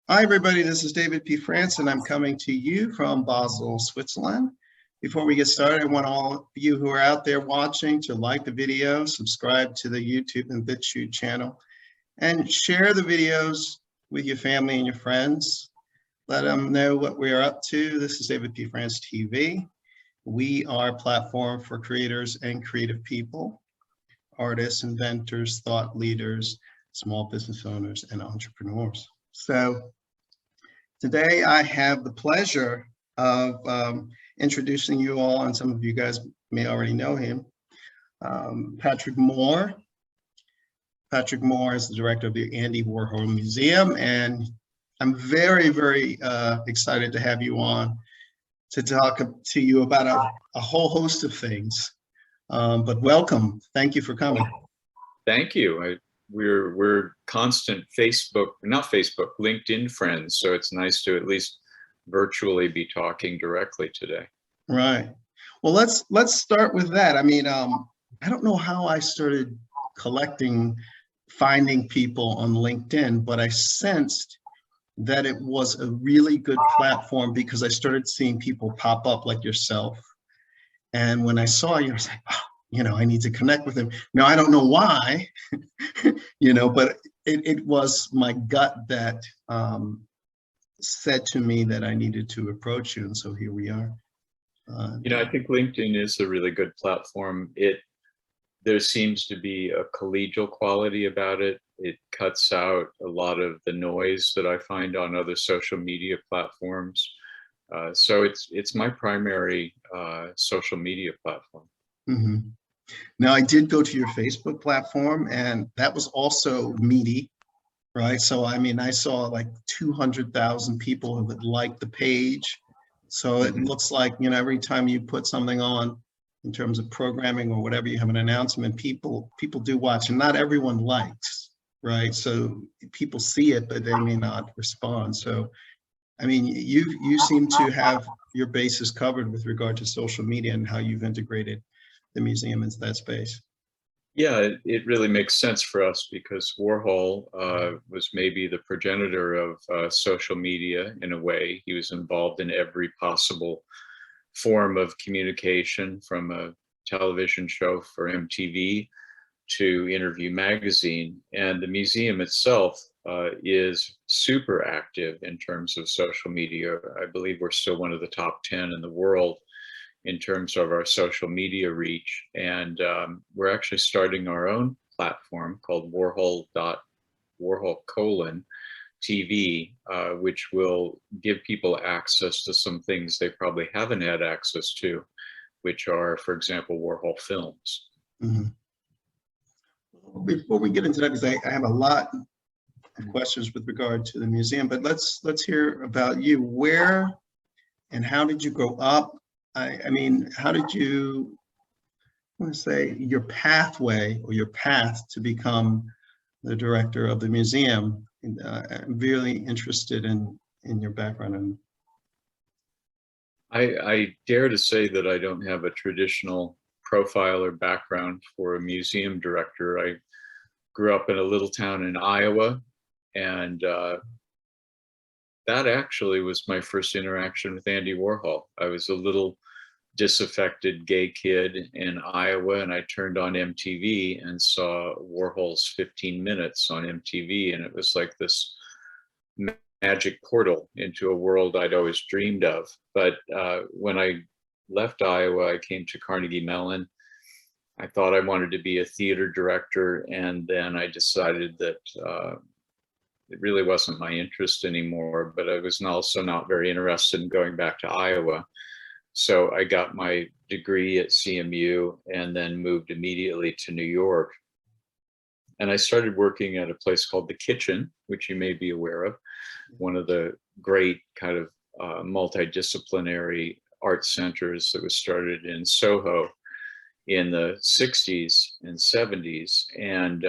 Hi, everybody. This is David P. France, and I'm coming to you from Basel, Switzerland. Before we get started, I want all of you who are out there watching to like the video, subscribe to the YouTube and BitChute channel, and share the videos with your family and your friends. Let them know what we are up to. This is David P. France TV. We are a platform for creators and creative people, artists, inventors, thought leaders, small business owners, and entrepreneurs. So today I have the pleasure of introducing you all, and some of you guys may already know him, Patrick Moore. Patrick Moore is the director of the Andy Warhol Museum, and I'm very, very excited to have you on to talk to you about a whole host of things. But welcome. Thank you for coming. Thank you. We're constant LinkedIn friends, so it's nice to at least virtually be talking directly today. Right. Well, let's start with that. I mean, I don't know how I started finding people on LinkedIn, but I sensed that it was a really good platform because I started seeing people pop up like yourself. And when I saw you, I was like, oh, I need to connect with him. Now, I don't know why, but it was my gut that said to me that I needed to approach you. And so here we are. I think LinkedIn is a really good platform. There seems to be a collegial quality about it. It cuts out a lot of the noise that I find on other social media platforms. So it's my primary social media platform. Mm-hmm. Now, I did go to your Facebook platform, and that was also meaty, right? So, I mean, I saw like 200,000 people who would like the page. So it looks like, every time you put something on in terms of programming or whatever, you have an announcement, people do watch, and not everyone likes, right? So people see it, but they may not respond. So, I mean, you seem to have your bases covered with regard to social media and how you've integrated the museum into that space. Yeah, it really makes sense for us because Warhol was maybe the progenitor of social media in a way. He was involved in every possible form of communication, from a television show for MTV to Interview magazine. And the museum itself is super active in terms of social media. I believe we're still one of the top 10 in the world in terms of our social media reach. And we're actually starting our own platform called Warhol:TV, which will give people access to some things they probably haven't had access to, which are, for example, Warhol films. Mm-hmm. Before we get into that, because I have a lot of questions with regard to the museum, but let's hear about you. Where and how did you grow up? I mean, how did you, your pathway or your path to become the director of the museum? I'm really interested in your background. I dare to say that I don't have a traditional profile or background for a museum director. I grew up in a little town in Iowa, and that actually was my first interaction with Andy Warhol. I was a little disaffected gay kid in Iowa, and I turned on MTV and saw Warhol's 15 Minutes on MTV, and it was like this magic portal into a world I'd always dreamed of. But when I left Iowa, I came to Carnegie Mellon. I thought I wanted to be a theater director, and then I decided that it really wasn't my interest anymore, but I was also not very interested in going back to Iowa. So I got my degree at CMU and then moved immediately to New York. And I started working at a place called The Kitchen, which you may be aware of, one of the great kind of multidisciplinary art centers that was started in Soho in the 60s and 70s. And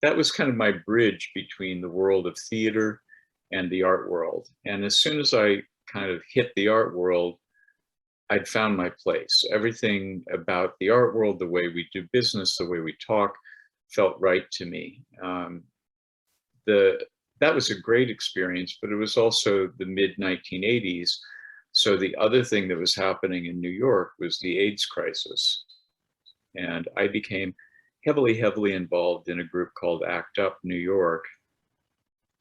that was kind of my bridge between the world of theater and the art world. And as soon as I kind of hit the art world, I'd found my place. Everything about the art world, the way we do business, the way we talk, felt right to me. The that was a great experience, but it was also the mid 1980s. So the other thing that was happening in New York was the AIDS crisis. And I became heavily involved in a group called ACT UP New York,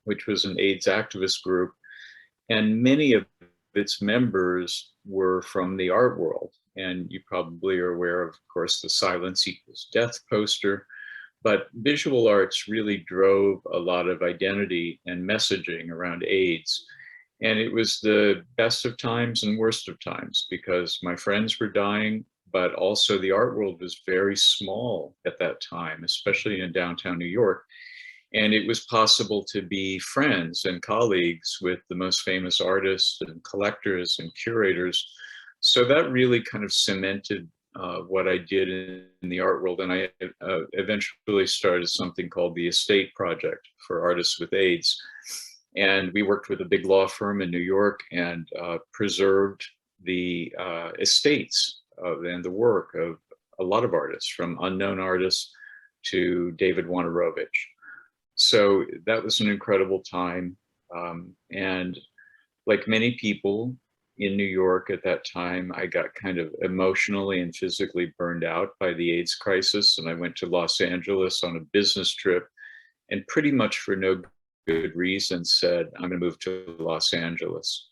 which was an AIDS activist group. And many of its members were from the art world. And you probably are aware of course, the Silence Equals Death poster. But visual arts really drove a lot of identity and messaging around AIDS. And it was the best of times and worst of times because my friends were dying, but also the art world was very small at that time, especially in downtown New York. And it was possible to be friends and colleagues with the most famous artists and collectors and curators. So that really kind of cemented what I did in the art world. And I eventually started something called the Estate Project for Artists with AIDS. And we worked with a big law firm in New York and preserved the estates and the work of a lot of artists, from unknown artists to David Wojnarowicz. So that was an incredible time. And like many people in New York at that time, I got kind of emotionally and physically burned out by the AIDS crisis. And I went to Los Angeles on a business trip and pretty much for no good reason said, I'm going to move to Los Angeles.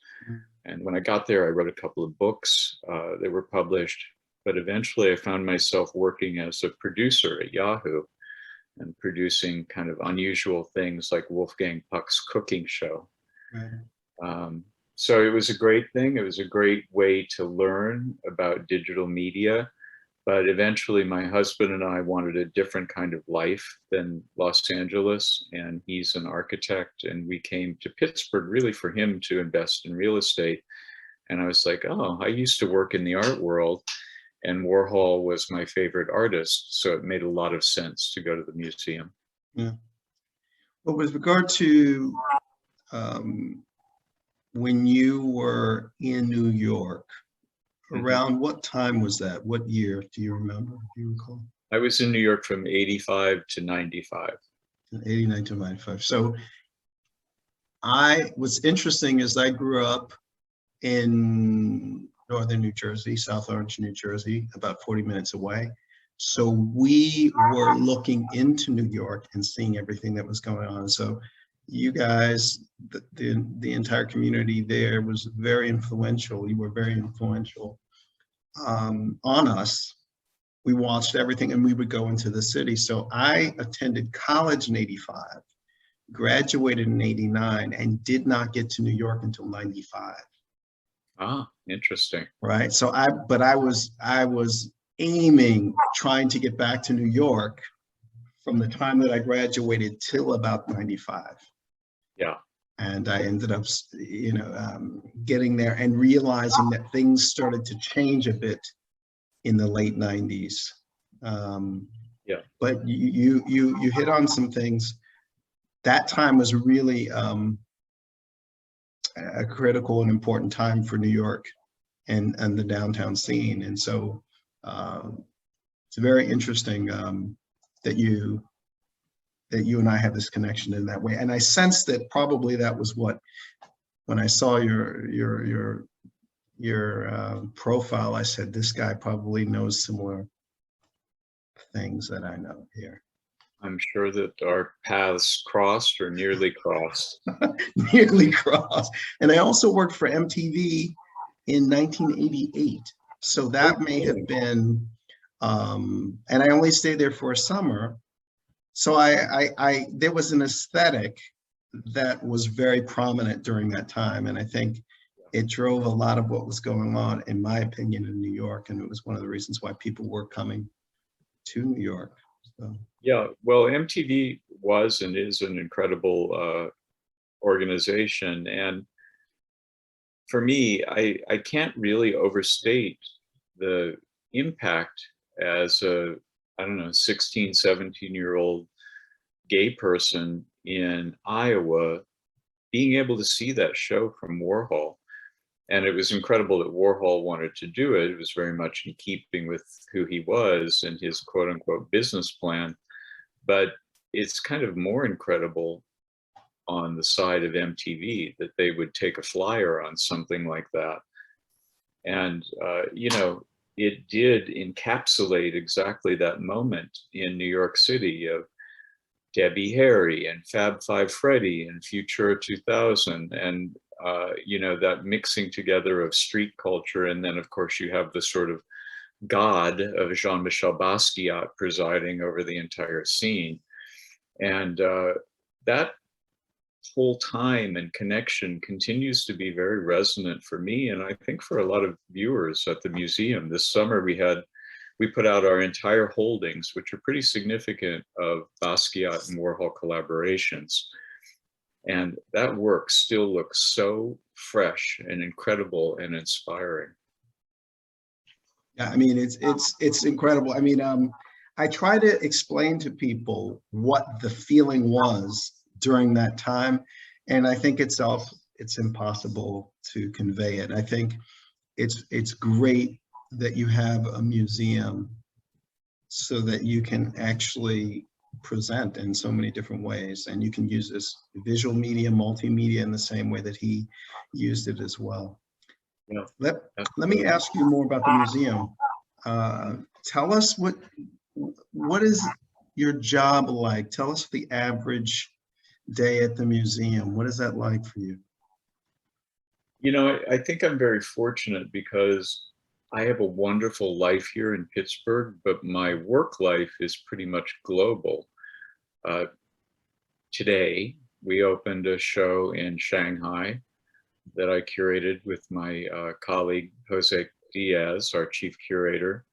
And when I got there, I wrote a couple of books that were published, but eventually I found myself working as a producer at Yahoo and producing kind of unusual things like Wolfgang Puck's cooking show. Right. So it was a great thing. It was a great way to learn about digital media. But eventually my husband and I wanted a different kind of life than Los Angeles. And he's an architect. And we came to Pittsburgh really for him to invest in real estate. And I was like, oh, I used to work in the art world. And Warhol was my favorite artist. So it made a lot of sense to go to the museum. Yeah. Well, with regard to when you were in New York, around what time was that? What year? Do you remember? Do you recall? I was in New York from 85 to 95. 89 to 95. So what's interesting is I grew up in northern New Jersey, South Orange, New Jersey, about 40 minutes away. So we were looking into New York and seeing everything that was going on. So you guys, the entire community there was very influential. You were very influential on us. We watched everything and we would go into the city. So I attended college in 85, graduated in 89, and did not get to New York until 95. Ah, interesting. Right. So I was aiming, trying to get back to New York from the time that I graduated till about 95. Yeah. And I ended up, getting there and realizing that things started to change a bit in the late 90s. Yeah. But you hit on some things. That time was really a critical and important time for New York and the downtown scene. And so it's very interesting that you and I have this connection in that way. And I sense that probably that was what, when I saw your profile, I said, this guy probably knows similar things that I know here. I'm sure that our paths crossed or nearly crossed. Nearly crossed. And I also worked for MTV in 1988. So that may have been, and I only stayed there for a summer. So there was an aesthetic that was very prominent during that time. And I think it drove a lot of what was going on, in my opinion, in New York. And it was one of the reasons why people were coming to New York. So. Yeah, well, MTV was and is an incredible organization. And for me, I can't really overstate the impact as a, I don't know, 16, 17-year-old gay person in Iowa, being able to see that show from Warhol. And it was incredible that Warhol wanted to do it. It was very much in keeping with who he was and his quote unquote business plan. But it's kind of more incredible on the side of MTV that they would take a flyer on something like that. And, you know, it did encapsulate exactly that moment in New York City of Debbie Harry and Fab Five Freddy and Futura 2000, and you know, that mixing together of street culture, and then of course you have the sort of god of Jean-Michel Basquiat presiding over the entire scene. And that whole time and connection continues to be very resonant for me, and I think for a lot of viewers at the museum. This summer we put out our entire holdings, which are pretty significant, of Basquiat and Warhol collaborations. And that work still looks so fresh and incredible and inspiring. Yeah, I mean, it's incredible. I mean, I try to explain to people what the feeling was during that time, and I think it's impossible to convey it. I think it's great that you have a museum so that you can actually present in so many different ways, and you can use this visual media, multimedia in the same way that he used it as well. Yeah. Let me ask you more about the museum. Tell us what is your job like? Tell us the average day at the museum. What is that like for you? You know, I think I'm very fortunate because I have a wonderful life here in Pittsburgh, but my work life is pretty much global. Today, we opened a show in Shanghai that I curated with my colleague, Jose Diaz, our chief curator.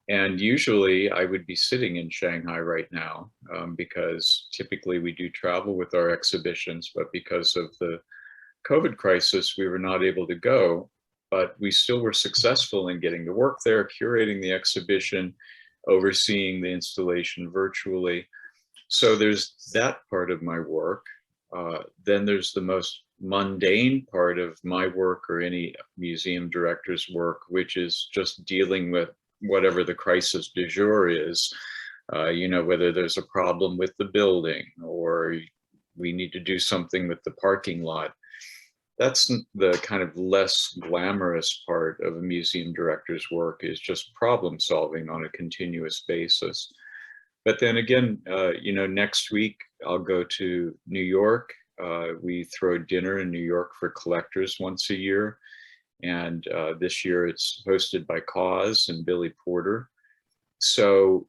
And usually I would be sitting in Shanghai right now because typically we do travel with our exhibitions, but because of the COVID crisis, we were not able to go, but we still were successful in getting to work there, curating the exhibition, overseeing the installation virtually. So there's that part of my work. Then there's the most mundane part of my work, or any museum director's work, which is just dealing with whatever the crisis du jour is. You know, whether there's a problem with the building or we need to do something with the parking lot. That's the kind of less glamorous part of a museum director's work, is just problem solving on a continuous basis. But then again, you know, next week I'll go to New York. We throw dinner in New York for collectors once a year. And this year it's hosted by Cause and Billy Porter. So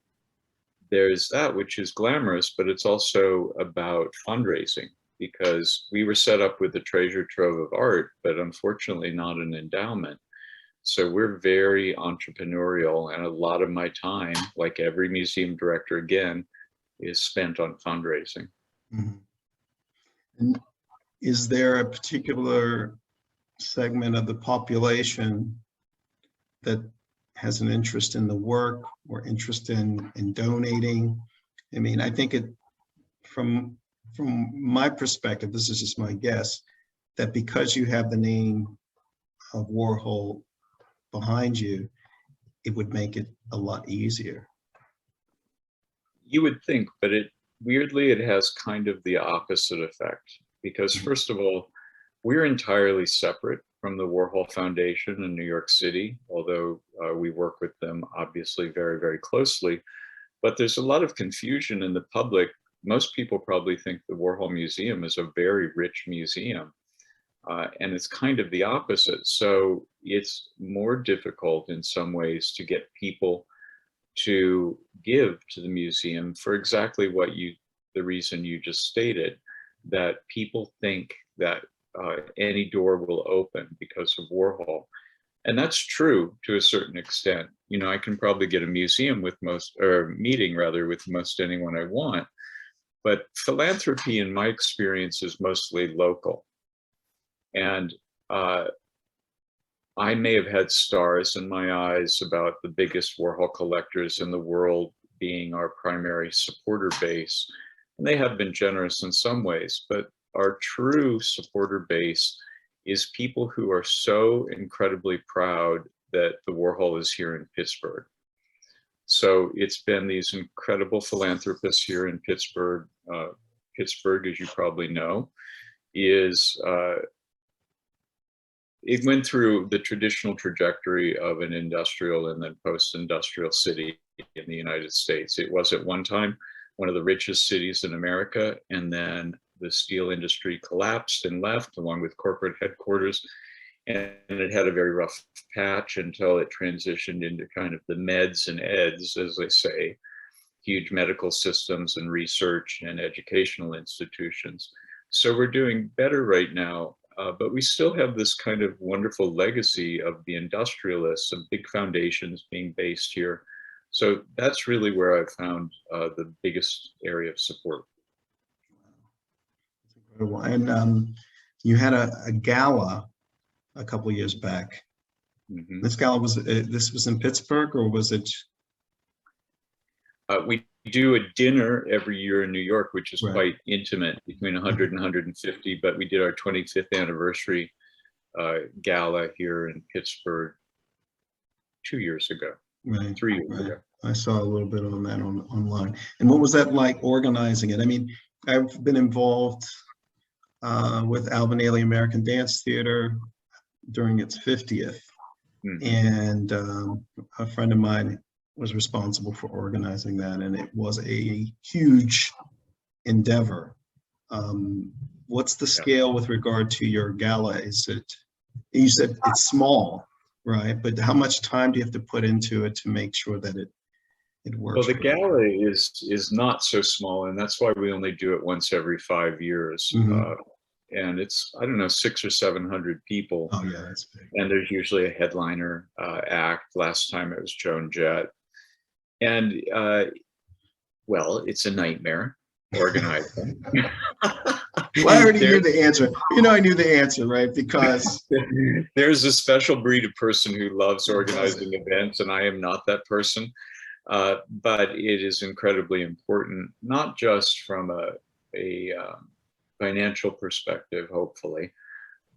there's that, which is glamorous, but it's also about fundraising, because we were set up with a treasure trove of art, but unfortunately not an endowment. So we're very entrepreneurial, and a lot of my time, like every museum director again, is spent on fundraising. Mm-hmm. And is there a particular segment of the population that has an interest in the work or interest in donating? I mean, I think from my perspective, this is just my guess, that because you have the name of Warhol behind you, it would make it a lot easier. You would think, but weirdly, it has kind of the opposite effect, because first of all, we're entirely separate from the Warhol Foundation in New York City, although we work with them obviously very, very closely. But there's a lot of confusion in the public. Most people probably think the Warhol Museum is a very rich museum, and it's kind of the opposite. So it's more difficult in some ways to get people to give to the museum for exactly the reason you just stated, that people think that any door will open because of Warhol. And that's true to a certain extent. You know, I can probably get a meeting with most anyone I want, but philanthropy in my experience is mostly local. And I may have had stars in my eyes about the biggest Warhol collectors in the world being our primary supporter base, and they have been generous in some ways, but our true supporter base is people who are so incredibly proud that the Warhol is here in Pittsburgh. So it's been these incredible philanthropists here in Pittsburgh, Pittsburgh, as you probably know, is it went through the traditional trajectory of an industrial and then post-industrial city in the United States. It was at one time one of the richest cities in America, and then the steel industry collapsed and left along with corporate headquarters, and it had a very rough patch until it transitioned into kind of the meds and eds, as they say, huge medical systems and research and educational institutions. So we're doing better right now, but we still have this kind of wonderful legacy of the industrialists and big foundations being based here. So that's really where I've found the biggest area of support. And you had a gala a couple of years back. Mm-hmm. This gala this was in Pittsburgh, or was it? We do a dinner every year in New York, which is Right. quite intimate, between 100 and 150, but we did our 25th anniversary gala here in Pittsburgh 2 years ago, Right, 3 years right. ago. I saw a little bit on that online. And what was that like organizing it? I mean, I've been involved with Alvin Ailey American Dance Theater during its 50th. Mm-hmm. And a friend of mine was responsible for organizing that, and it was a huge endeavor. What's the scale with regard to your gala? Is it, you said it's small, right? But how much time do you have to put into it to make sure that it works? Well, the gala is not so small, and that's why we only do it once every 5 years. Mm-hmm. And it's, I don't know, 600 or 700 people. Oh yeah, that's big. And there's usually a headliner act. Last time it was Joan Jett. And well, it's a nightmare organizing. Well, I already knew the answer. You know, I knew the answer, right? Because there's a special breed of person who loves organizing events, and I am not that person. But it is incredibly important, not just from a financial perspective, hopefully,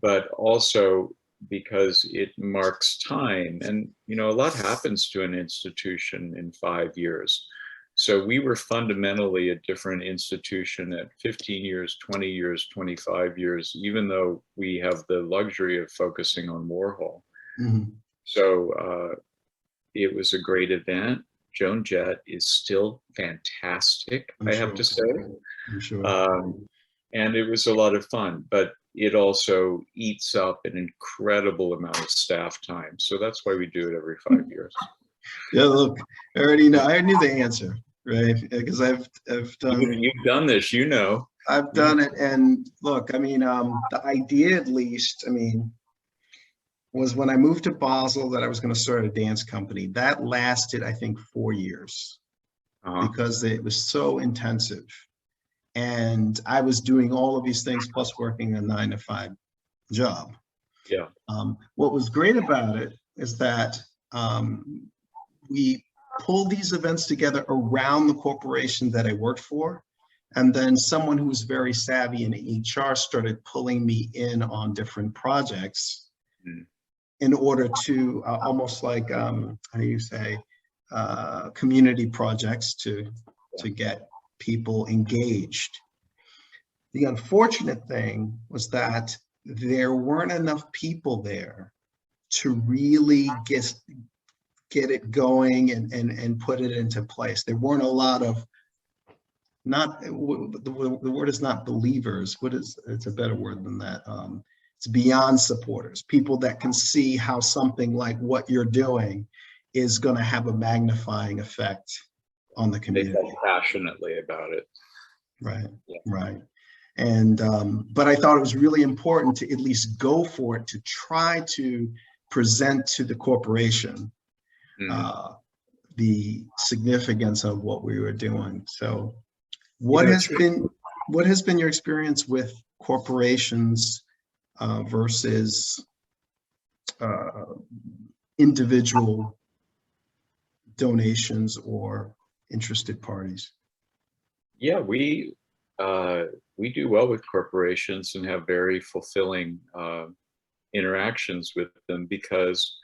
but also because it marks time. And, you know, a lot happens to an institution in 5 years. So we were fundamentally a different institution at 15 years, 20 years, 25 years, even though we have the luxury of focusing on Warhol. Mm-hmm. So it was a great event. Joan Jett is still fantastic, I have to say. I'm sure. And it was a lot of fun, but it also eats up an incredible amount of staff time. So that's why we do it every 5 years. Yeah, look, I already know. I knew the answer, right? Because I've done. You've done this, you know. I've done it, and look, I mean, the idea, at least, I mean, was when I moved to Basel that I was going to start a dance company. That lasted, I think, 4 years because it was so intensive. And I was doing all of these things plus working a 9-to-5 job. Yeah. What was great about it is that we pulled these events together around the corporation that I worked for. And then someone who was very savvy in HR started pulling me in on different projects in order to almost like, how do you say, community projects to get people engaged. The unfortunate thing was that there weren't enough people there to really get it going and put it into place. There weren't a lot of, not, the word is not believers. It's a better word than that. It's beyond supporters, people that can see how something like what you're doing is going to have a magnifying effect on the community. They felt passionately about it. Right, yeah. Right. And, but I thought it was really important to at least go for it, to try to present to the corporation the significance of what we were doing. So what has been your experience with corporations versus individual donations or interested parties? Yeah, we do well with corporations and have very fulfilling interactions with them, because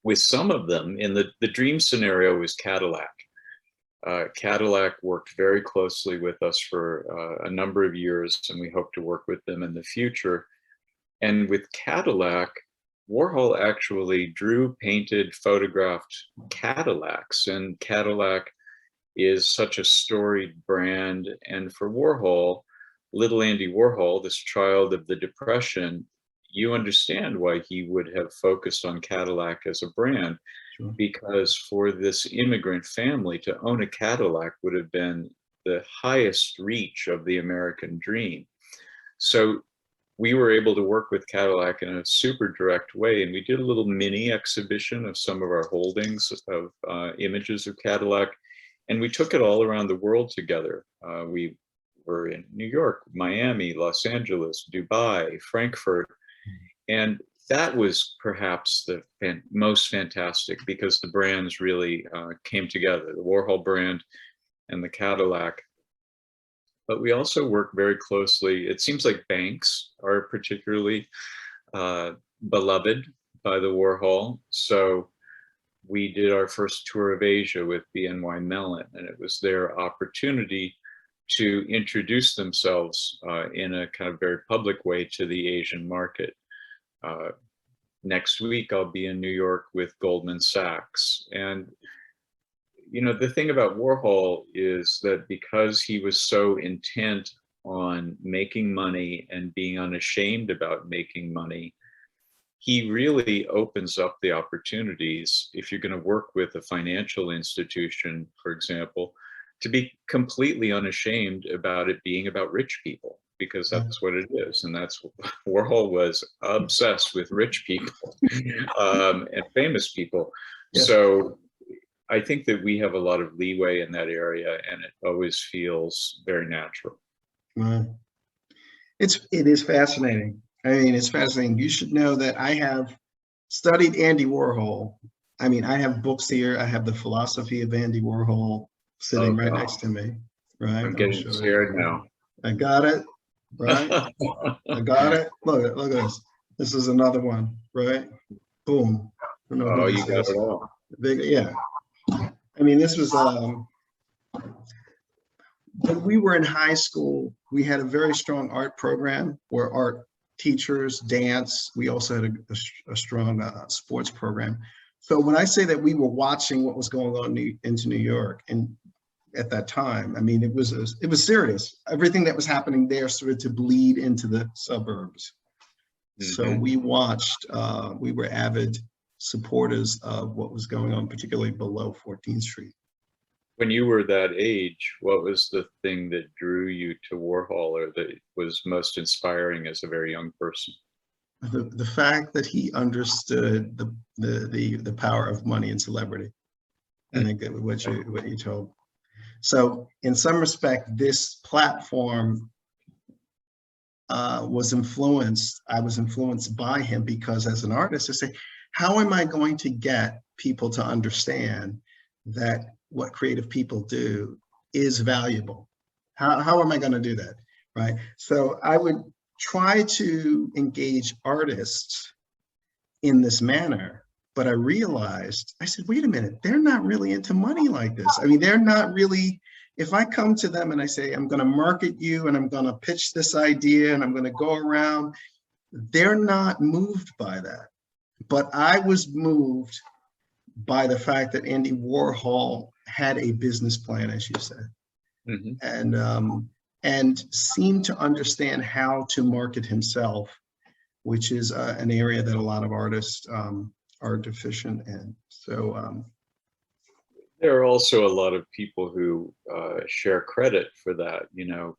with some of them, in the dream scenario was Cadillac. Cadillac worked very closely with us for a number of years, and we hope to work with them in the future. And with Cadillac, Warhol actually drew, painted, photographed Cadillacs, and Cadillac is such a storied brand. And for Warhol, little Andy Warhol, this child of the Depression, you understand why he would have focused on Cadillac as a brand. Sure. Because for this immigrant family to own a Cadillac would have been the highest reach of the American dream. So we were able to work with Cadillac in a super direct way, and we did a little mini exhibition of some of our holdings of images of Cadillac, and we took it all around the world together. We were in New York, Miami, Los Angeles, Dubai, Frankfurt, and that was perhaps the most fantastic, because the brands really came together, the Warhol brand and the Cadillac. But we also work very closely. It seems like banks are particularly beloved by the Warhol. So we did our first tour of Asia with BNY Mellon, and it was their opportunity to introduce themselves in a kind of very public way to the Asian market. Next week, I'll be in New York with Goldman Sachs. And, you know, the thing about Warhol is that because he was so intent on making money and being unashamed about making money, he really opens up the opportunities, if you're going to work with a financial institution, for example, to be completely unashamed about it being about rich people, because that's what it is. And that's Warhol was obsessed with rich people and famous people. Yeah. So I think that we have a lot of leeway in that area, and it always feels very natural. It is fascinating. I mean, it's fascinating. You should know that I have studied Andy Warhol. I mean, I have books here. I have The Philosophy of Andy Warhol sitting right next to me. Right. I'm getting scared now. I got it. Right. I got it. Look at this. This is another one. Right. Boom. Oh, you got it all. Big, yeah. I mean, this was when we were in high school, we had a very strong art program where art teachers, dance. We also had a strong sports program. So when I say that we were watching what was going on into New York, and at that time, I mean, it was serious. Everything that was happening there started to bleed into the suburbs. Mm-hmm. So we watched. We were avid supporters of what was going on, particularly below 14th Street. When you were that age, what was the thing that drew you to Warhol, or that was most inspiring as a very young person? The fact that he understood the power of money and celebrity. I think that what you told. So in some respect, this platform was influenced. I was influenced by him, because as an artist, I say, how am I going to get people to understand that what creative people do is valuable? How am I going to do that, right? So I would try to engage artists in this manner, but I realized, I said, wait a minute, they're not really into money like this. I mean, they're not really, if I come to them and I say, I'm going to market you and I'm going to pitch this idea and I'm going to go around, they're not moved by that. But I was moved by the fact that Andy Warhol had a business plan, as you said, and seemed to understand how to market himself, which is an area that a lot of artists are deficient in. So there are also a lot of people who share credit for that. You know,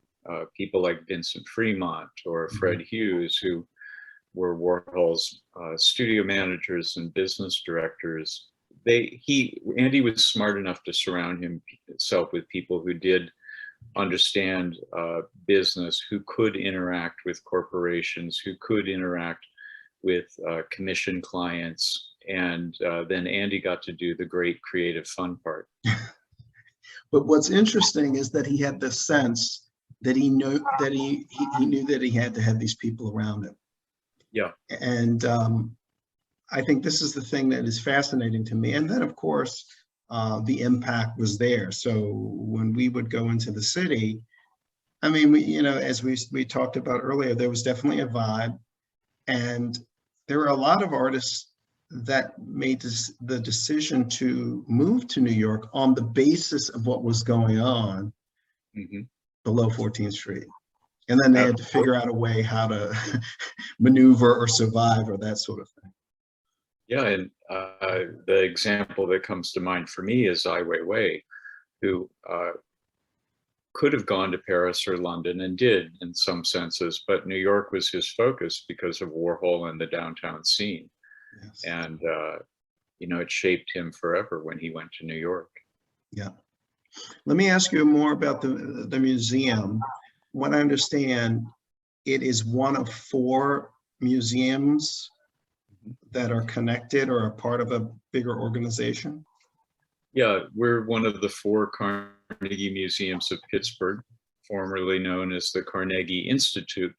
people like Vincent Fremont or Fred Hughes, who were Warhol's studio managers and business directors. Andy was smart enough to surround himself with people who did understand business, who could interact with corporations, who could interact with commission clients, and then Andy got to do the great creative fun part. But what's interesting is that he had the sense that he knew that he knew that he had to have these people around him. Yeah. And I think this is the thing that is fascinating to me. And then, of course, the impact was there. So when we would go into the city, I mean, as we talked about earlier, there was definitely a vibe, and there were a lot of artists that made the decision to move to New York on the basis of what was going on below 14th Street. And then they had to figure out a way how to maneuver or survive or that sort of thing. Yeah, and the example that comes to mind for me is Ai Weiwei, who could have gone to Paris or London and did in some senses, but New York was his focus because of Warhol and the downtown scene. Yes. And, it shaped him forever when he went to New York. Yeah. Let me ask you more about the museum. What I understand, it is one of 4 museums that are connected or are part of a bigger organization. Yeah, we're one of the 4 Carnegie Museums of Pittsburgh, formerly known as the Carnegie Institute,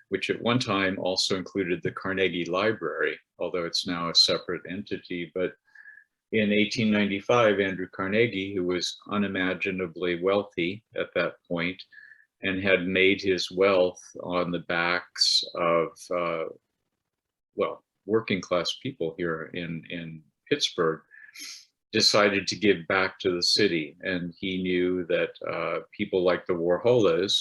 which at one time also included the Carnegie Library, although it's now a separate entity. But in 1895, Andrew Carnegie, who was unimaginably wealthy at that point and had made his wealth on the backs of, working class people here in Pittsburgh, decided to give back to the city. And he knew that people like the Warholas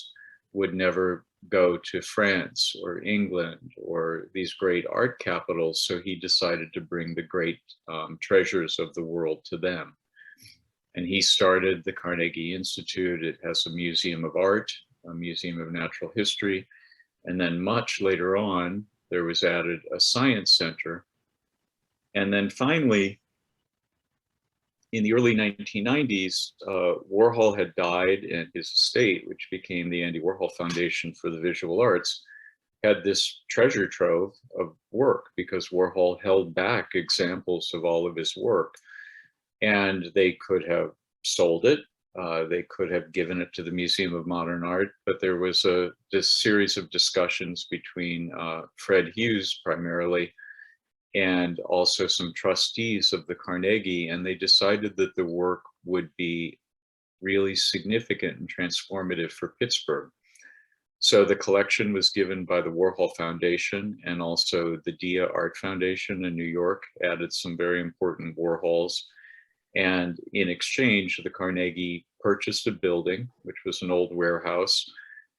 would never go to France or England or these great art capitals. So he decided to bring the great treasures of the world to them. And he started the Carnegie Institute. It has a museum of art, a museum of natural history. And then much later on, there was added a science center. And then finally, in the early 1990s, Warhol had died, and his estate, which became the Andy Warhol Foundation for the Visual Arts, had this treasure trove of work because Warhol held back examples of all of his work. And they could have sold it, they could have given it to the Museum of Modern Art, but there was this series of discussions between Fred Hughes primarily, and also some trustees of the Carnegie, and they decided that the work would be really significant and transformative for Pittsburgh. So the collection was given by the Warhol Foundation, and also the Dia Art Foundation in New York added some very important Warhols. And in exchange, the Carnegie purchased a building, which was an old warehouse,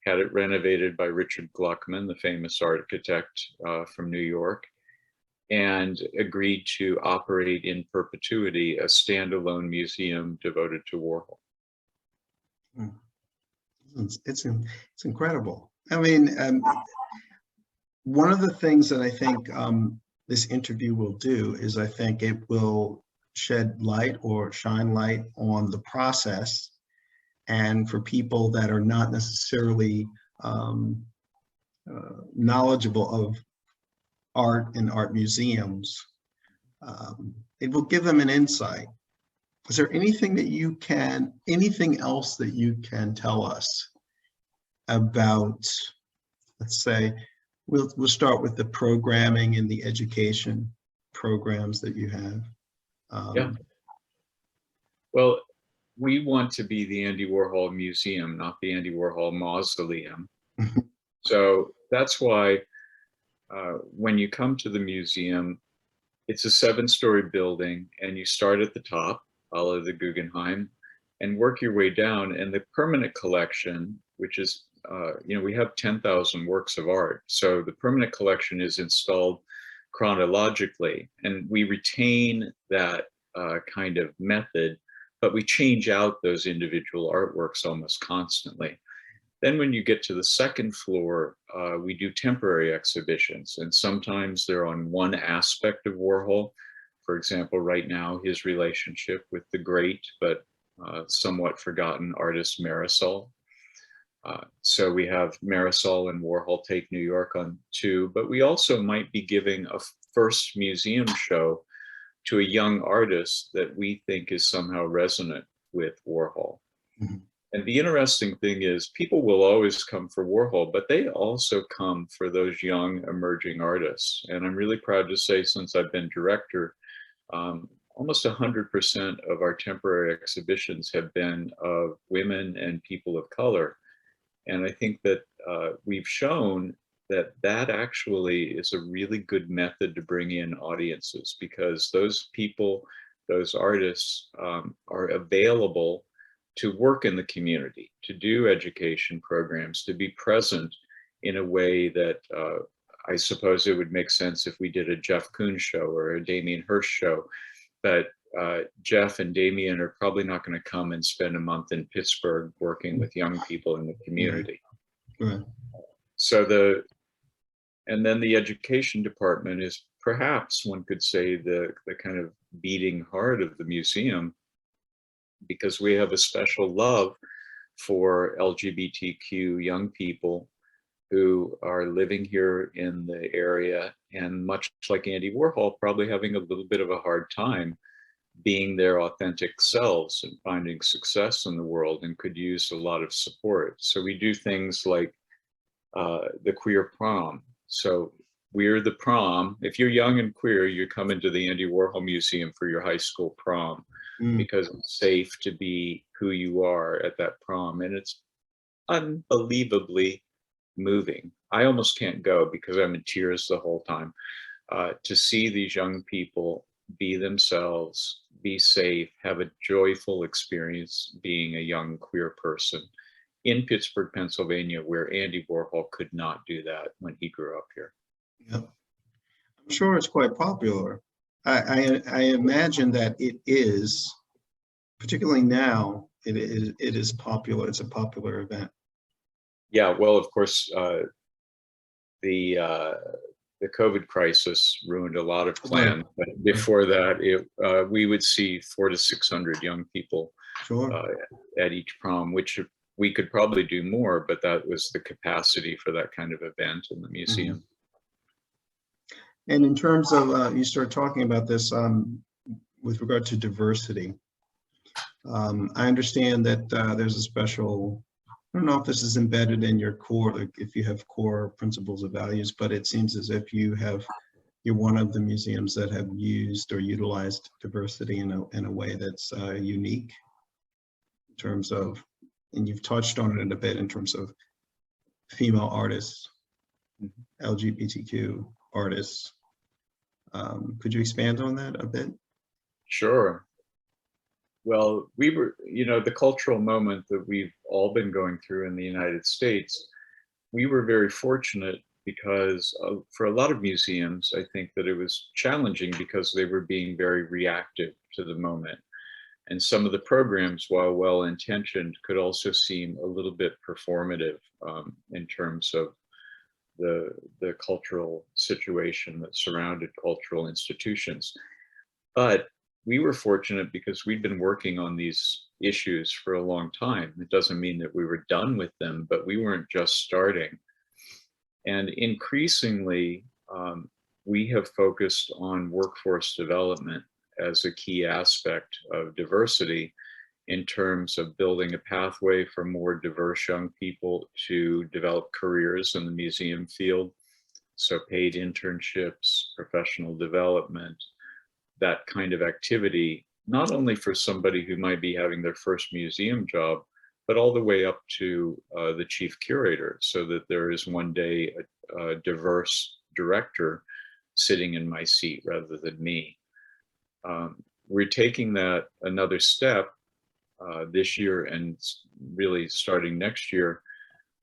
had it renovated by Richard Gluckman, the famous architect from New York, and agreed to operate in perpetuity a standalone museum devoted to Warhol. It's incredible. I mean, one of the things that I think this interview will do is I think it will shed light or shine light on the process, and for people that are not necessarily knowledgeable of art and art museums, it will give them an insight. Is there anything else that you can tell us about, let's say, we'll start with the programming and the education programs that you have? Yeah. Well, we want to be the Andy Warhol Museum, not the Andy Warhol Mausoleum. So that's why when you come to the museum, it's a 7-story building, and you start at the top, a la the Guggenheim, and work your way down. And the permanent collection, which is, we have 10,000 works of art. So the permanent collection is installed chronologically, and we retain that kind of method, but we change out those individual artworks almost constantly. Then when you get to the second floor, we do temporary exhibitions, and sometimes they're on one aspect of Warhol. For example, right now, his relationship with the great but somewhat forgotten artist Marisol. So we have Marisol and Warhol Take New York on 2, but we also might be giving a first museum show to a young artist that we think is somehow resonant with Warhol. Mm-hmm. And the interesting thing is people will always come for Warhol, but they also come for those young emerging artists. And I'm really proud to say, since I've been director, almost 100% of our temporary exhibitions have been of women and people of color. And I think that we've shown that that actually is a really good method to bring in audiences, because those people, those artists are available to work in the community, to do education programs, to be present in a way that I suppose it would make sense if we did a Jeff Koons show or a Damien Hirst show. But Jeff and Damien are probably not going to come and spend a month in Pittsburgh working with young people in the community. Right. So and then the education department is perhaps, one could say, the kind of beating heart of the museum, because we have a special love for LGBTQ young people who are living here in the area, and much like Andy Warhol, probably having a little bit of a hard time being their authentic selves and finding success in the world, and could use a lot of support. So we do things like the queer prom. So we're the prom. If you're young and queer, you come into the Andy Warhol Museum for your high school prom, because it's safe to be who you are at that prom. And it's unbelievably moving. I almost can't go because I'm in tears the whole time, to see these young people be themselves, be safe, have a joyful experience being a young queer person in Pittsburgh, Pennsylvania, where Andy Warhol could not do that when he grew up here. Yep. I'm sure it's quite popular. I imagine that it is, particularly now, it is popular. It's a popular event. Yeah, well, of course, the COVID crisis ruined a lot of plans. But before that, we would see 400 to 600 young people at each prom, which we could probably do more, but that was the capacity for that kind of event in the museum. Mm-hmm. And in terms of, you started talking about this with regard to diversity. I understand that there's a special, I don't know if this is embedded in your core, like if you have core principles of values, but it seems as if you're one of the museums that have used or utilized diversity in a way that's unique in terms of, and you've touched on it a bit in terms of female artists, LGBTQ artists. Could you expand on that a bit? Sure. Well, we were, the cultural moment that we've all been going through in the United States, we were very fortunate because for a lot of museums, I think that it was challenging because they were being very reactive to the moment. And some of the programs, while well-intentioned, could also seem a little bit performative in terms of the cultural situation that surrounded cultural institutions. But we were fortunate because we'd been working on these issues for a long time. It doesn't mean that we were done with them, but we weren't just starting. And increasingly, we have focused on workforce development as a key aspect of diversity in terms of building a pathway for more diverse young people to develop careers in the museum field. So paid internships, professional development, that kind of activity, not only for somebody who might be having their first museum job, but all the way up to the chief curator, so that there is one day a diverse director sitting in my seat rather than me. We're taking that another step this year, and really starting next year,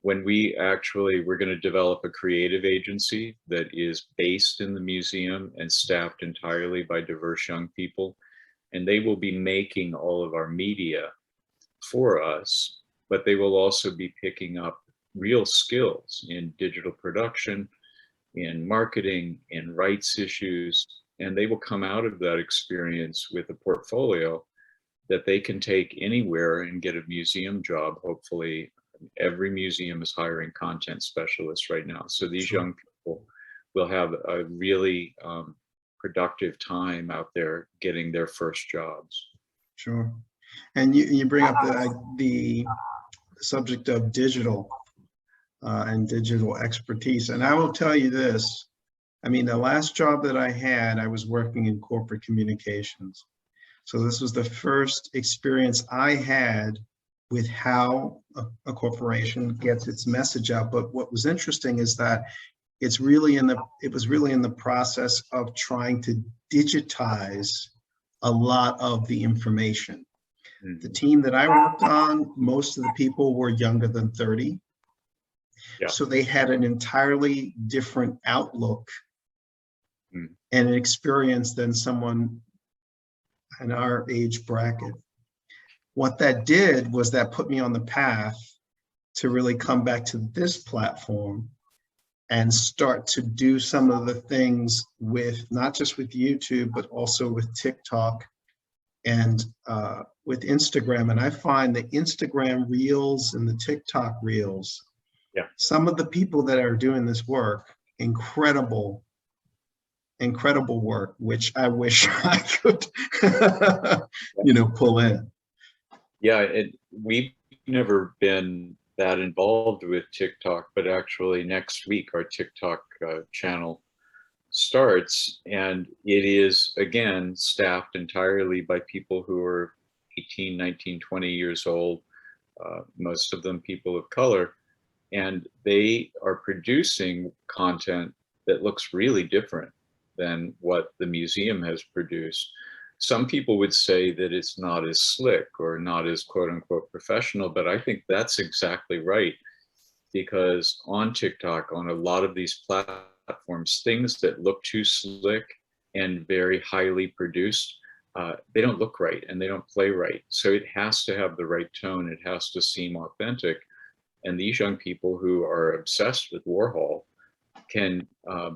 when we're going to develop a creative agency that is based in the museum and staffed entirely by diverse young people. And they will be making all of our media for us, but they will also be picking up real skills in digital production, in marketing, in rights issues, and they will come out of that experience with a portfolio that they can take anywhere and get a museum job. Hopefully, every museum is hiring content specialists right now. So these young people will have a really productive time out there getting their first jobs. Sure. And you bring up the subject of digital and digital expertise. And I will tell you this, I mean, the last job that I had, I was working in corporate communications. So this was the first experience I had with how a corporation gets its message out. But what was interesting is that it was really in the process of trying to digitize a lot of the information. The team that I worked on, most of the people were younger than 30. Yeah. So they had an entirely different outlook and an experience than someone in our age bracket. What that did was that put me on the path to really come back to this platform and start to do some of the things with, not just with YouTube, but also with TikTok and with Instagram. And I find the Instagram Reels and the TikTok Reels, some of the people that are doing this work, incredible work, which I wish I could, pull in. Yeah, we've never been that involved with TikTok, but actually next week our TikTok channel starts, and it is again staffed entirely by people who are 18, 19, 20 years old, most of them people of color, and they are producing content that looks really different than what the museum has produced. Some people would say that it's not as slick or not as quote unquote professional, but I think that's exactly right, because on TikTok, on a lot of these platforms, things that look too slick and very highly produced, they don't look right and they don't play right. So it has to have the right tone. It has to seem authentic. And these young people who are obsessed with Warhol can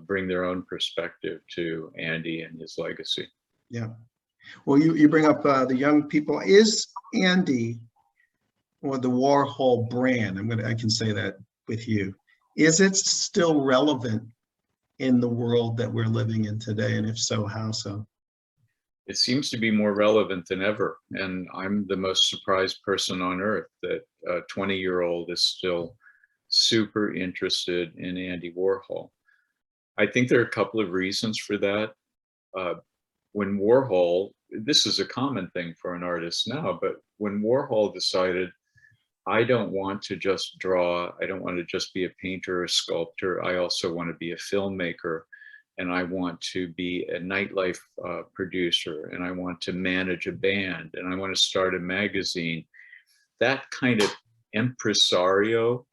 bring their own perspective to Andy and his legacy. Yeah. Well, you bring up the young people. Is Andy, or the Warhol brand, I can say that with you, is it still relevant in the world that we're living in today? And if so, how so? It seems to be more relevant than ever. And I'm the most surprised person on earth that a 20-year-old is still super interested in Andy Warhol. I think there are a couple of reasons for that. When Warhol, this is a common thing for an artist now, but when Warhol decided, I don't want to just draw, I don't want to just be a painter or sculptor, I also want to be a filmmaker, and I want to be a nightlife producer, and I want to manage a band, and I want to start a magazine. That kind of impresario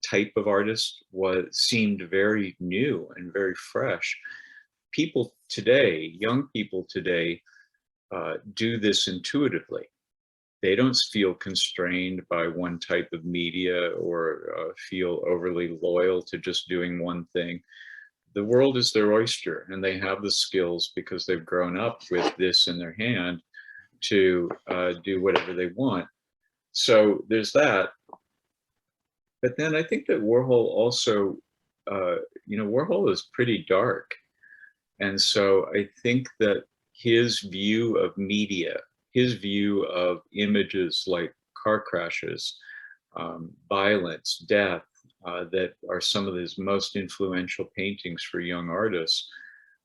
type of artist seemed very new and very fresh. People today, young people today, do this intuitively. They don't feel constrained by one type of media or feel overly loyal to just doing one thing. The world is their oyster, and they have the skills because they've grown up with this in their hand to do whatever they want. So there's that. But then I think that Warhol also, Warhol is pretty dark. And so I think that his view of media, his view of images like car crashes, violence, death, that are some of his most influential paintings for young artists,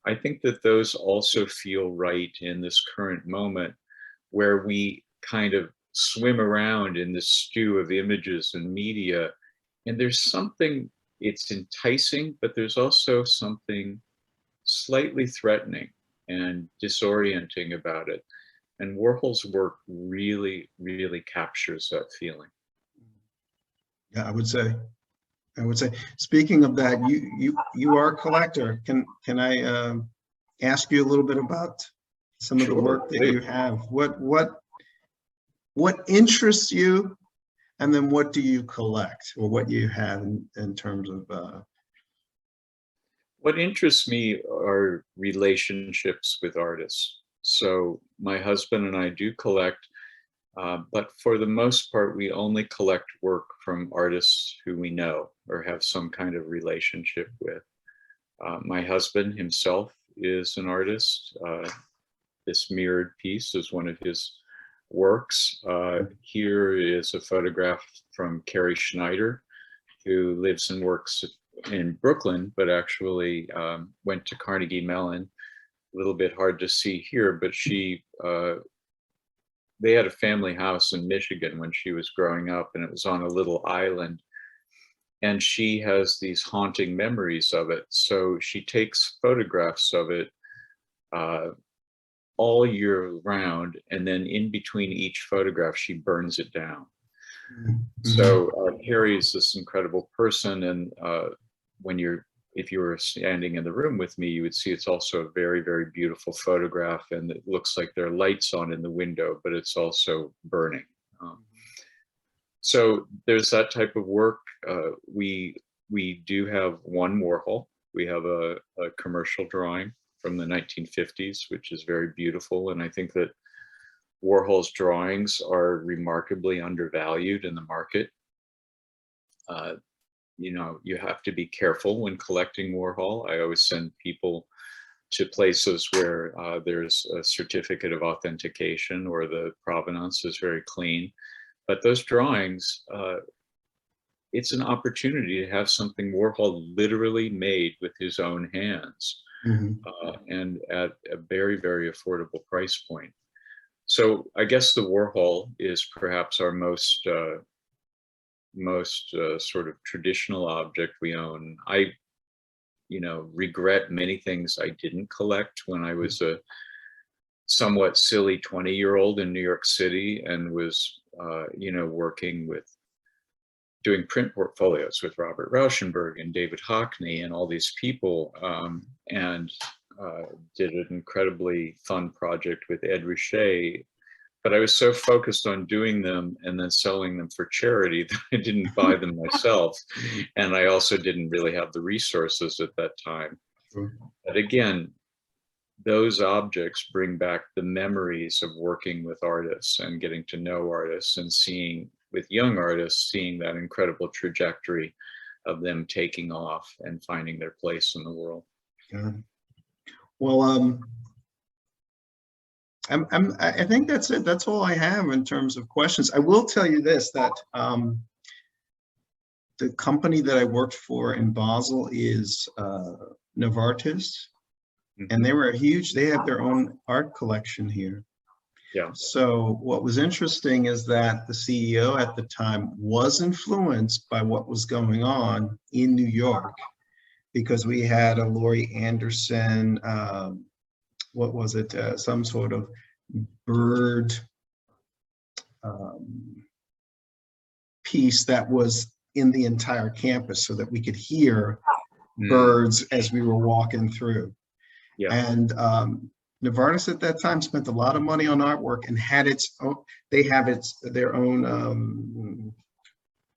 I think that those also feel right in this current moment where we kind of swim around in this stew of images and media. And there's something, it's enticing, but there's also something slightly threatening and disorienting about it. And Warhol's work really, really captures that feeling. Yeah, I would say. Speaking of that, you are a collector. Can I ask you a little bit about some of the work that you have? What interests you, and then what do you collect, or what you have in terms of? What interests me are relationships with artists. So my husband and I do collect, but for the most part, we only collect work from artists who we know or have some kind of relationship with. My husband himself is an artist. This mirrored piece is one of his works. Here is a photograph from Carrie Schneider, who lives and works in Brooklyn, but actually went to Carnegie Mellon little bit hard to see here, but they had a family house in Michigan when she was growing up, and it was on a little island. And she has these haunting memories of it. So she takes photographs of it all year round, and then in between each photograph, she burns it down. So Carrie is this incredible person, and if you were standing in the room with me, you would see it's also a very, very beautiful photograph, and it looks like there are lights on in the window, but it's also burning. So there's that type of work. We do have one Warhol. We have a commercial drawing from the 1950s, which is very beautiful, and I think that Warhol's drawings are remarkably undervalued in the market. You know, you have to be careful when collecting Warhol. I always send people to places where there's a certificate of authentication or the provenance is very clean. But those drawings, it's an opportunity to have something Warhol literally made with his own hands, and at a very, very affordable price point. So I guess the Warhol is perhaps our most sort of traditional object we own. I, regret many things I didn't collect when I was a somewhat silly 20-year-old in New York City and was, working with doing print portfolios with Robert Rauschenberg and David Hockney and all these people, and did an incredibly fun project with Ed Ruscha. But I was so focused on doing them and then selling them for charity that I didn't buy them myself. And I also didn't really have the resources at that time. But again, those objects bring back the memories of working with artists and getting to know artists and seeing, with young artists, seeing that incredible trajectory of them taking off and finding their place in the world. Yeah. Well, I think that's it. That's all I have in terms of questions. I will tell you this, that the company that I worked for in Basel is Novartis, and they were they have their own art collection here. Yeah. So what was interesting is that the CEO at the time was influenced by what was going on in New York, because we had a Laurie Anderson, what was it, some sort of bird piece that was in the entire campus so that we could hear birds as we were walking through. Yeah. And Novartis at that time spent a lot of money on artwork and had its own, their own,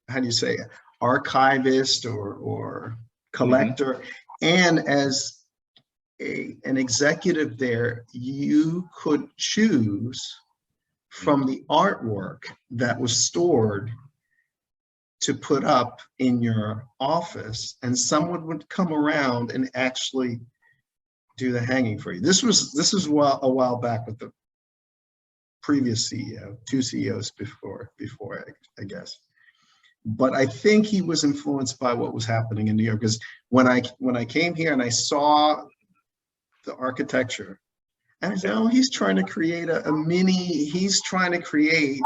how do you say, archivist or collector. And as an executive there, you could choose from the artwork that was stored to put up in your office, and someone would come around and actually do the hanging for you. This was a while back with the previous CEO, two CEOs before I guess. But I think he was influenced by what was happening in New York, because when I came here and I saw the architecture, and I said, oh, he's trying to create he's trying to create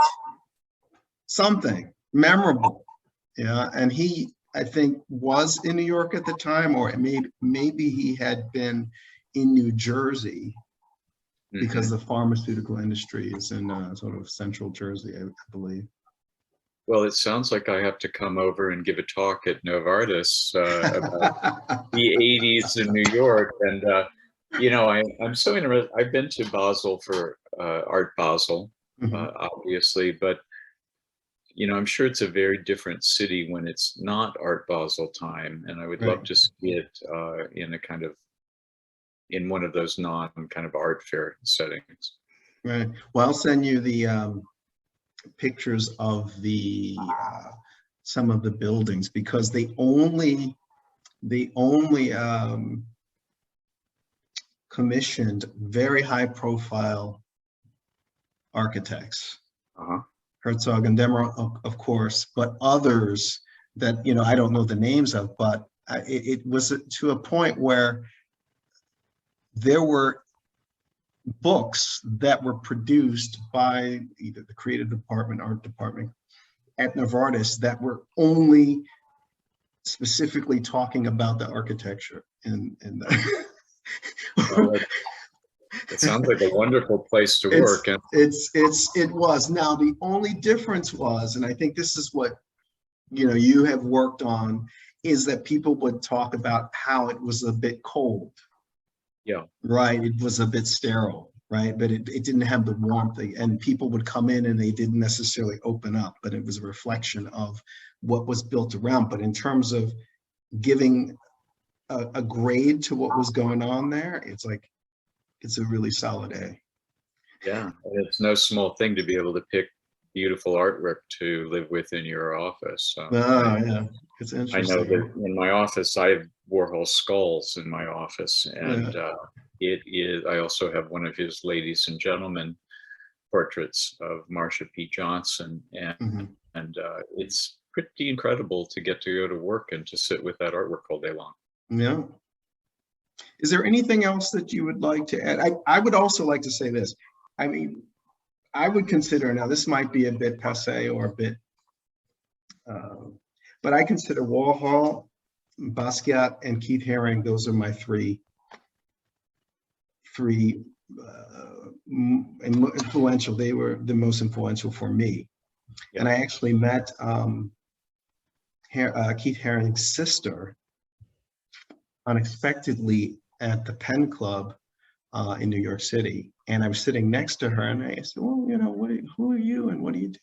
something memorable. Yeah, and he, I think, was in New York at the time, or maybe he had been in New Jersey, because the pharmaceutical industry is in sort of central Jersey, I believe. Well, it sounds like I have to come over and give a talk at Novartis about the 80s in New York. And, I'm so interested. I've been to Basel for Art Basel, obviously, but, I'm sure it's a very different city when it's not Art Basel time. And I would love to see it in one of those kind of art fair settings. Right. Well, I'll send you the pictures of the some of the buildings, because they only commissioned very high profile architects, Herzog and Demmer, of course, but others that I don't know the names of, but it was to a point where there were books that were produced by either the creative department, art department at Novartis that were only specifically talking about the architecture and Well, it sounds like a wonderful place to work. And it was. Now the only difference was, and I think this is what you have worked on, is that people would talk about how it was a bit cold. yeah, Right, it was a bit sterile, right? But it didn't have the warmth, and people would come in and they didn't necessarily open up, but it was a reflection of what was built around. But in terms of giving a grade to what was going on there, it's like, it's a really solid A. yeah. And it's no small thing to be able to pick beautiful artwork to live with in your office. Oh, yeah, it's I interesting. know that in my office, I have Warhol skulls in my office, and it is. I also have one of his ladies and gentlemen portraits of Marsha P. Johnson, and it's pretty incredible to get to go to work and to sit with that artwork all day long. Yeah. Is there anything else that you would like to add? I would also like to say this. I mean, I would consider, now this might be a bit passé or a bit, but I consider Warhol, Basquiat, and Keith Haring, those are my three influential. They were the most influential for me. Yeah. And I actually met Keith Haring's sister unexpectedly at the Penn Club in New York City. And I was sitting next to her and I said, well, who are you and what do you do?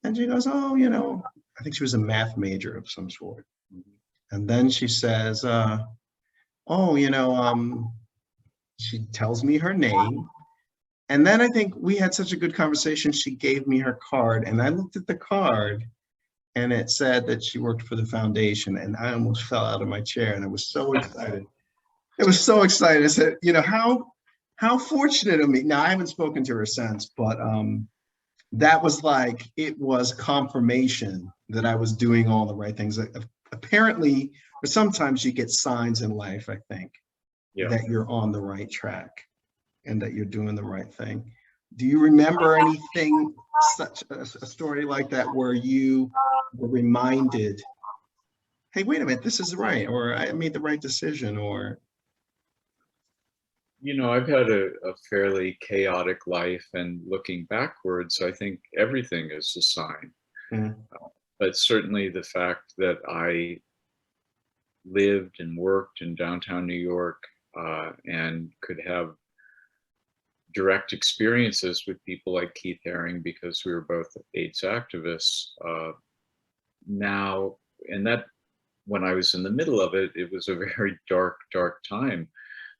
And she goes, oh, I think she was a math major of some sort. And then she says, she tells me her name. And then I think we had such a good conversation, she gave me her card and I looked at the card and it said that she worked for the foundation, and I almost fell out of my chair and I was so excited. It was so excited. I said, how fortunate of me. Now I haven't spoken to her since, but that was like, it was confirmation that I was doing all the right things. Apparently, or sometimes you get signs in life, I think, that you're on the right track and that you're doing the right thing. Do you remember anything, such a story like that, where you were reminded, hey, wait a minute, this is right, or I made the right decision, or? I've had a fairly chaotic life, and looking backwards, I think everything is a sign. But certainly the fact that I lived and worked in downtown New York and could have direct experiences with people like Keith Haring, because we were both AIDS activists now, and that when I was in the middle of it, it was a very dark time.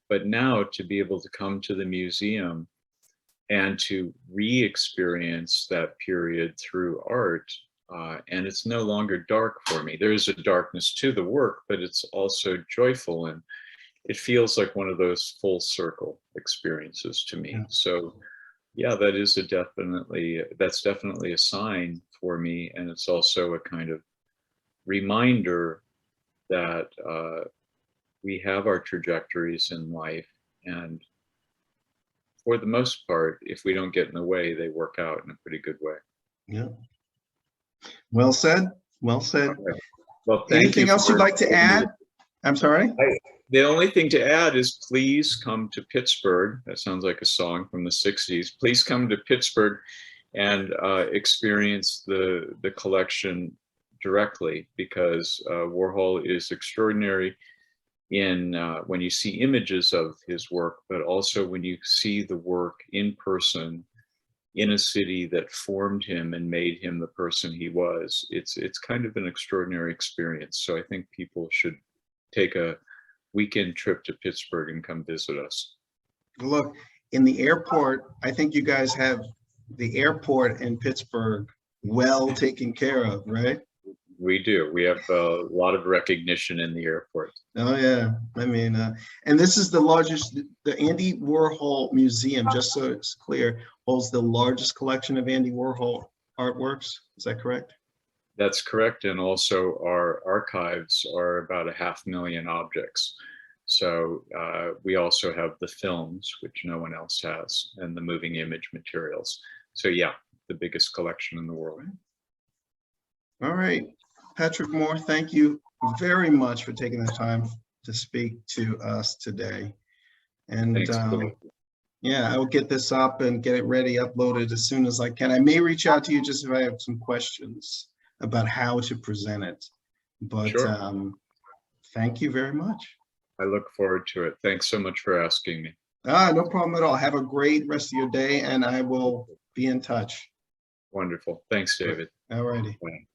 But now to be able to come to the museum and to re-experience that period through art, and it's no longer dark for me. There is a darkness to the work, but it's also joyful, and it feels like one of those full circle experiences to me. Yeah. So yeah, that's definitely a sign for me. And it's also a kind of reminder that we have our trajectories in life, and for the most part, if we don't get in the way, they work out in a pretty good way. Yeah. Well said. Well said. Okay. Well, thank Anything else you'd like to add? I'm sorry? The only thing to add is please come to Pittsburgh. That sounds like a song from the 60s. Please come to Pittsburgh and experience the collection directly, because Warhol is extraordinary in when you see images of his work, but also when you see the work in person in a city that formed him and made him the person he was. It's kind of an extraordinary experience. So I think people should take a weekend trip to Pittsburgh and come visit us. Look, in the airport, I think you guys have the airport in Pittsburgh well taken care of, right? We do. We have a lot of recognition in the airport. Oh yeah, I mean, and this is the largest, the Andy Warhol Museum, just so it's clear, holds the largest collection of Andy Warhol artworks. Is that correct? That's correct. And also our archives are about 500,000 objects. So we also have the films, which no one else has, and the moving image materials. So yeah, the biggest collection in the world. All right, Patrick Moore, thank you very much for taking the time to speak to us today. And Thanks, Billy. yeah, I will get this up and get it ready, uploaded as soon as I can. I may reach out to you just if I have some questions about how to present it. But Sure. Thank you very much. I look forward to it. Thanks so much for asking me. No problem at all. Have a great rest of your day, and I will be in touch. Wonderful. Thanks, David. All righty. Bye.